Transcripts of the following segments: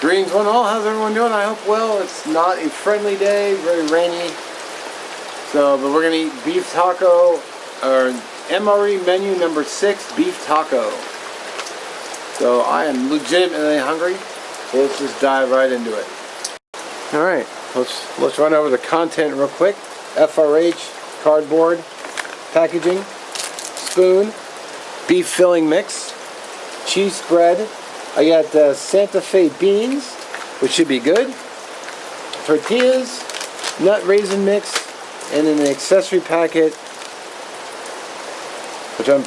Greens one all, how's everyone doing? I hope well. It's not a friendly day, very rainy. So, but we're gonna eat beef taco, or MRE menu number 6, beef taco. So I am legitimately hungry. So let's just dive right into it. All right, let's run over the content real quick. FRH, cardboard, packaging, spoon, beef filling mix, cheese spread. I got Santa Fe beans, which should be good. Tortillas, nut raisin mix, and then the accessory packet, and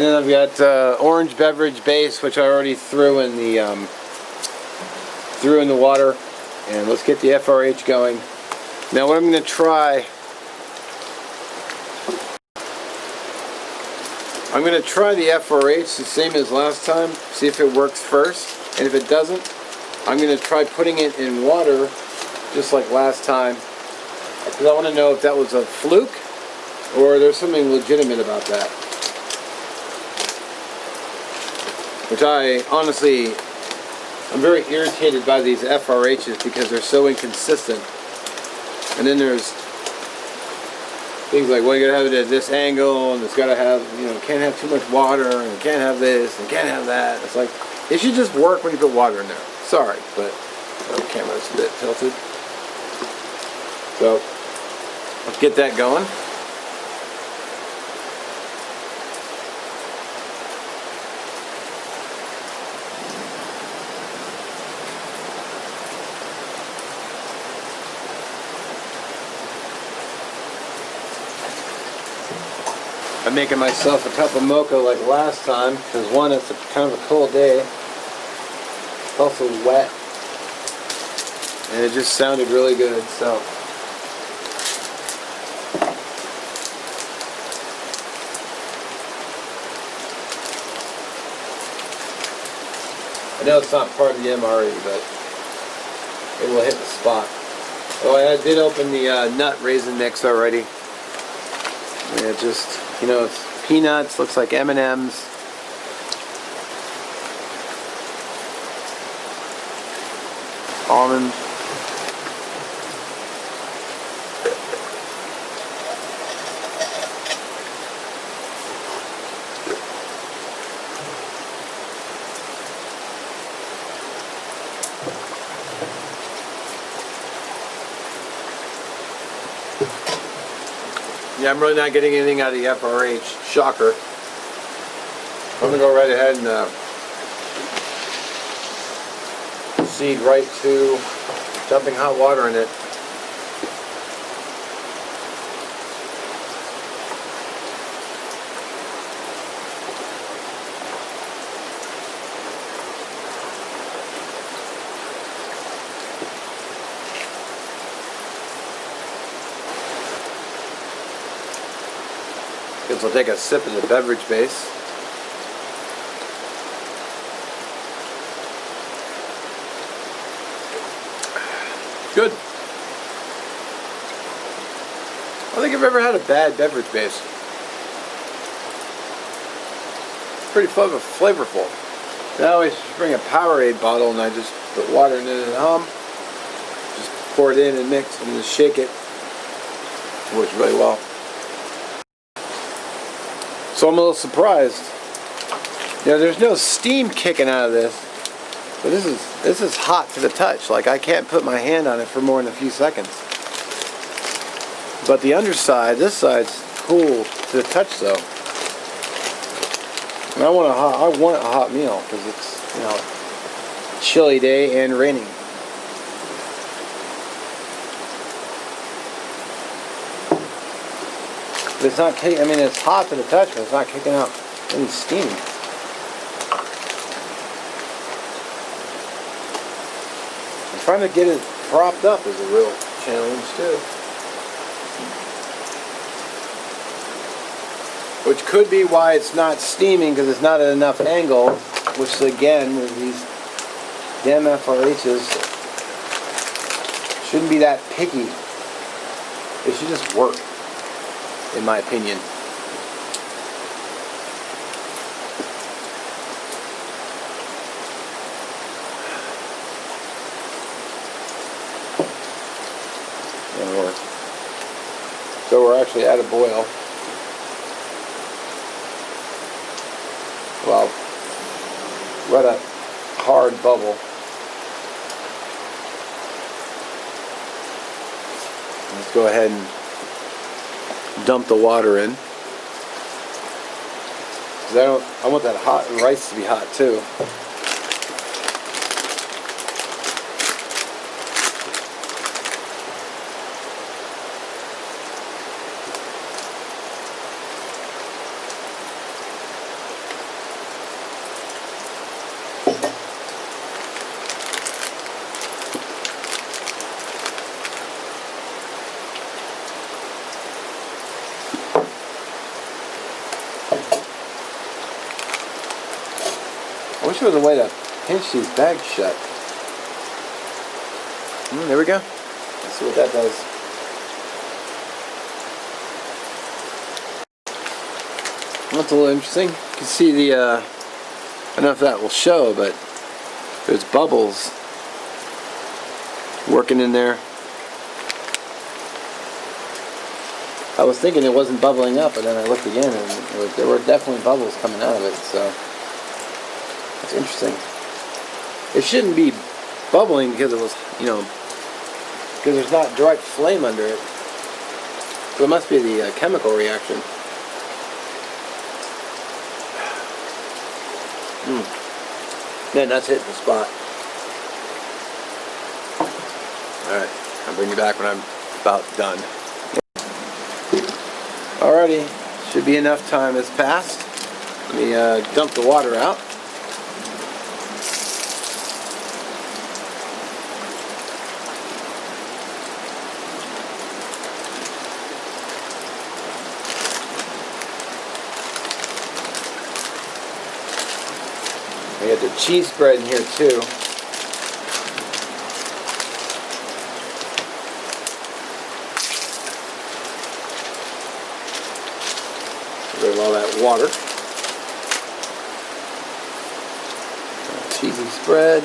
then I've got orange beverage base, which I already threw in the water. And let's get the FRH going. Now, what I'm going to try. I'm going to try the FRH the same as last time, see if it works first, and if it doesn't, I'm going to try putting it in water just like last time, because I want to know if that was a fluke or there's something legitimate about that. Which I'm very irritated by these FRHs because they're so inconsistent. And then there's things like, well, you gotta have it at this angle, and it's gotta have, can't have too much water, and it can't have this, and can't have that. It's like, it should just work when you put water in there. Sorry, but the camera's a bit tilted. So, let's get that going. I'm making myself a cup of mocha like last time, because one, it's kind of a cold day. It's also wet. And it just sounded really good, so. I know it's not part of the MRE, but it will hit the spot. Oh, I did open the nut raisin mix already. And it just, it's peanuts, looks like M&Ms. Almonds. Yeah, I'm really not getting anything out of the FRH. Shocker. I'm going to go right ahead and proceed right to dumping hot water in it. Guess I'll take a sip of the beverage base. Good. I don't think I've ever had a bad beverage base. Pretty flavorful. I always bring a Powerade bottle and I just put water in it and just pour it in and mix and just shake it. It works really well. So I'm a little surprised. There's no steam kicking out of this, but this is hot to the touch. Like, I can't put my hand on it for more than a few seconds. But the underside, this side's cool to the touch though. And I want a hot meal because it's a chilly day and raining. But it's not kicking. It's hot to the touch, but it's not kicking out any steam. And trying to get it propped up is a real challenge too. Which could be why it's not steaming, because it's not at enough angle, which again, with these damn FRHs, shouldn't be that picky. It should just work, in my opinion. gonna work. So we're actually at a boil. Well, we're at a hard bubble. Let's go ahead and dump the water in. 'Cause I want that hot rice to be hot too. I wish there was a way to pinch these bags shut. There we go. Let's see what that does. That's a little interesting. You can see the, I don't know if that will show, but there's bubbles working in there. I was thinking it wasn't bubbling up, but then I looked again and there were definitely bubbles coming out of it, so it's interesting. It shouldn't be bubbling because it was, because there's not direct flame under it. So it must be the chemical reaction. Man, that's hitting the spot. Alright, I'll bring you back when I'm about done. Alrighty, should be enough time has passed. Let me dump the water out. I got the cheese spread in here too. Get rid of all that water. Cheesy spread.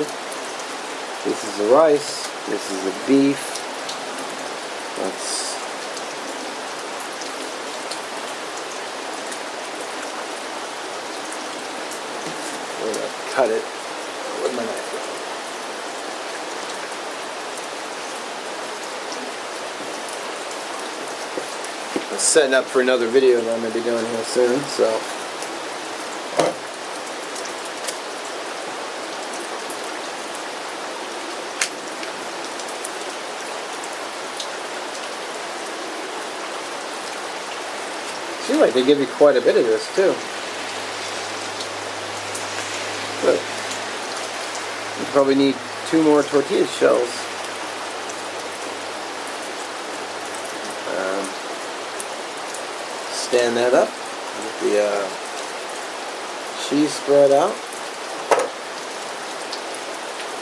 This is the rice. This is the beef. Let's cut it with my knife. I'm setting up for another video that I'm going to be doing here soon, so. Seems like they give you quite a bit of this too. Good. You probably need 2 more tortilla shells. Stand that up. Get the cheese spread out.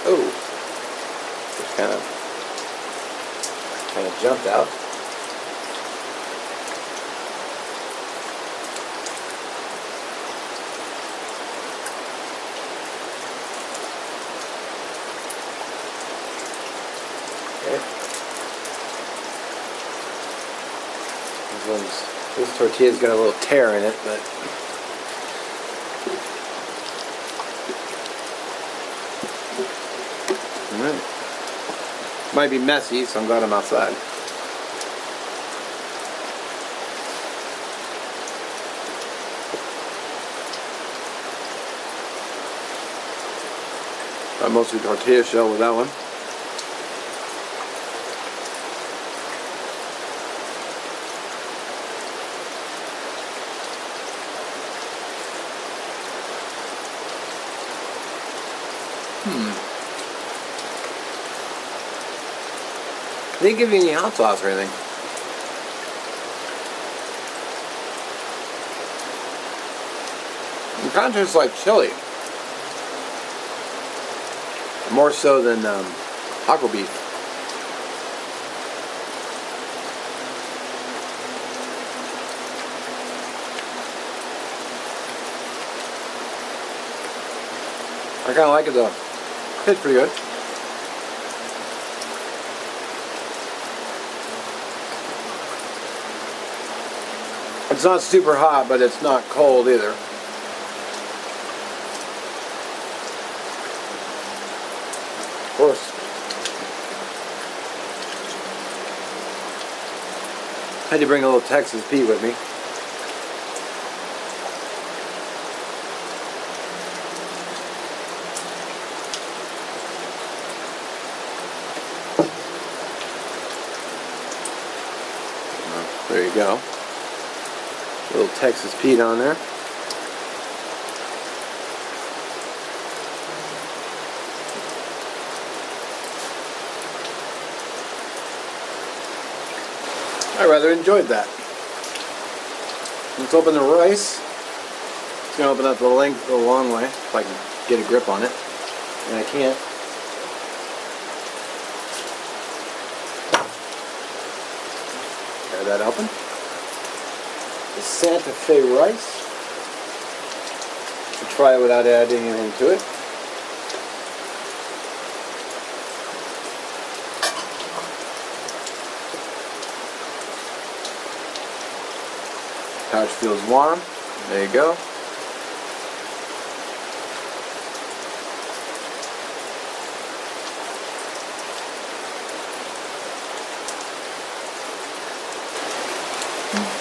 Oh, just kind of jumped out. This tortilla's got a little tear in it, but alright. Might be messy, so I'm glad I'm outside. Got mostly tortilla shell with that one. They didn't give you any hot sauce or anything. It kind of tastes like chili. More so than aqua beef. I kind of like it though. Tastes pretty good. It's not super hot, but it's not cold either. Of course, I had to bring a little Texas Pete with me. There you go. A little Texas Pete on there. I rather enjoyed that. Let's open the rice. It's going to open up the long way if I can get a grip on it. And I can't. Tear that open. The Santa Fe rice. We'll try it without adding anything to it. Pouch feels warm. There you go.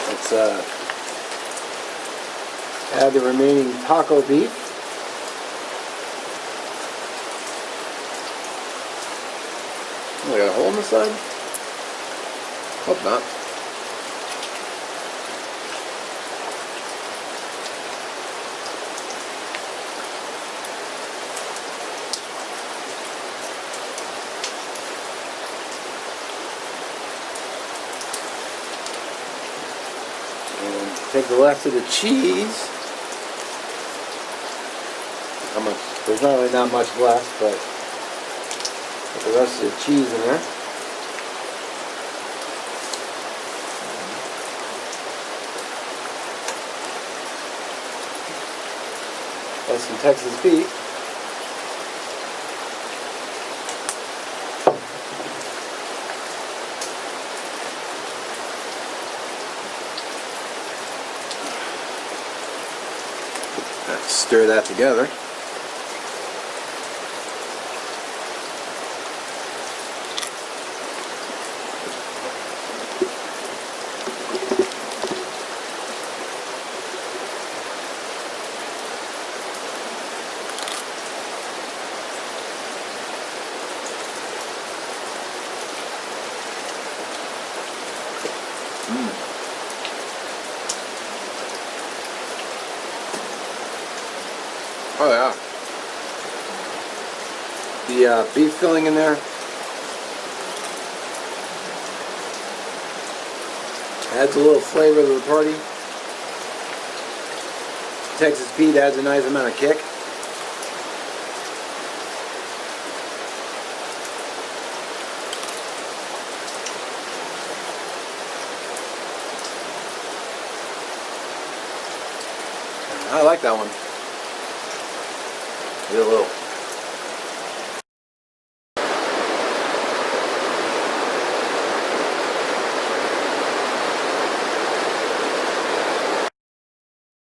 Let's add the remaining taco beef. Oh, I got a hole in the side? Hope not. Take the rest of the cheese. How much? There's not really not much left, but put the rest of the cheese in there. That's some Texas Pete. Stir that together. Oh yeah. The beef filling in there adds a little flavor to the party. Texas Pete adds a nice amount of kick. I like that one. Get a little